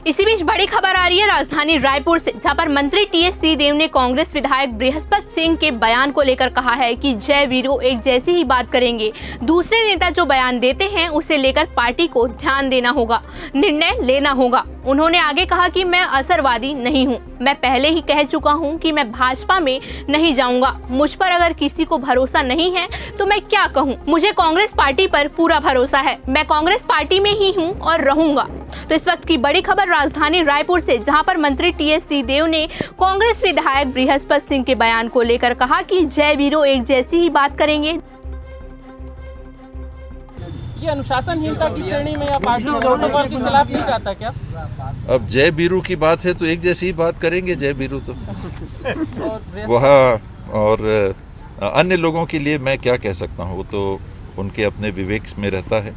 इसी बीच बड़ी खबर आ रही है राजधानी रायपुर से, जहां पर मंत्री टीएस सिंहदेव ने कांग्रेस विधायक बृहस्पति सिंह के बयान को लेकर कहा है कि जय वीरो एक जैसी ही बात करेंगे। दूसरे नेता जो बयान देते हैं उसे लेकर पार्टी को ध्यान देना होगा, निर्णय लेना होगा। उन्होंने आगे कहा कि मैं असरवादी नहीं हूं, मैं पहले ही कह चुका हूं कि मैं भाजपा में नहीं जाऊंगा। मुझ पर अगर किसी को भरोसा नहीं है तो मैं क्या कहूं, मुझे कांग्रेस पार्टी पर पूरा भरोसा है, मैं कांग्रेस पार्टी में ही हूं और रहूंगा। तो इस वक्त की बड़ी खबर राजधानी रायपुर से, जहां पर मंत्री टीएस सिंहदेव ने कांग्रेस विधायक बृहस्पति सिंह के बयान को लेकर कहा कि जय वीरो एक जैसी ही बात करेंगे। ये अनुशासनहीनता की श्रेणी में या पार्टी प्रोटोकॉल के खिलाफ नहीं जाता क्या? अब जय बीरू की बात है तो एक जैसी ही बात करेंगे जय बीरू तो वहाँ और अन्य लोगों के लिए मैं क्या कह सकता हूँ, वो तो उनके अपने विवेक में रहता है,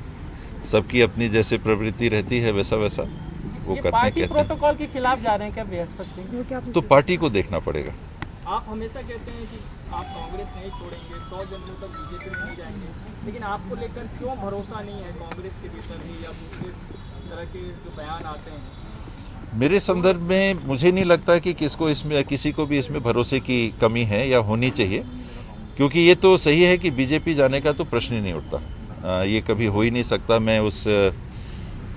सबकी अपनी जैसे प्रवृत्ति रहती है वैसा वैसा वो करते कहते प्रोटोकॉल के खिलाफ जा रहे हैं क्या बृहस्पति सिंह? तो पार्टी को देखना पड़ेगा। आप हमेशा कहते हैं कि आप कांग्रेस नहीं छोड़ेंगे, 100 जनों तक बीजेपी में नहीं जाएंगे, लेकिन आपको लेकर क्यों भरोसा नहीं है कांग्रेस के भीतर ही या दूसरे तरह के जो बयान आते हैं? मेरे संदर्भ में मुझे नहीं लगता कि किसी को भी इसमें भरोसे की कमी है या होनी चाहिए, क्योंकि ये तो सही है कि बीजेपी जाने का तो प्रश्न ही नहीं उठता, ये कभी हो ही नहीं सकता। मैं उस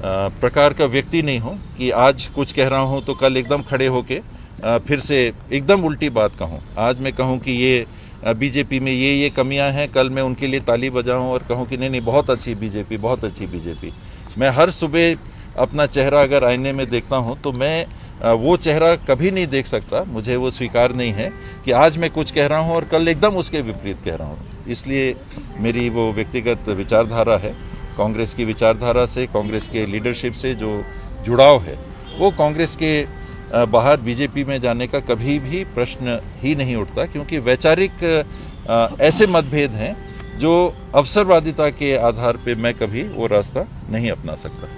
प्रकार का व्यक्ति नहीं हूँ कि आज कुछ कह रहा हूँ तो कल एकदम खड़े होके फिर से एकदम उल्टी बात कहूँ। आज मैं कहूँ कि ये बीजेपी में ये कमियां हैं, कल मैं उनके लिए ताली बजाऊं और कहूँ कि नहीं बहुत अच्छी बीजेपी, बहुत अच्छी बीजेपी। मैं हर सुबह अपना चेहरा अगर आईने में देखता हूँ तो मैं वो चेहरा कभी नहीं देख सकता, मुझे वो स्वीकार नहीं है कि आज मैं कुछ कह रहा हूँ और कल एकदम उसके विपरीत कह रहा हूँ। इसलिए मेरी वो व्यक्तिगत विचारधारा है, कांग्रेस की विचारधारा से, कांग्रेस के लीडरशिप से जो जुड़ाव है, वो कांग्रेस के बाहर बीजेपी में जाने का कभी भी प्रश्न ही नहीं उठता, क्योंकि वैचारिक ऐसे मतभेद हैं जो अवसरवादिता के आधार पे मैं कभी वो रास्ता नहीं अपना सकता।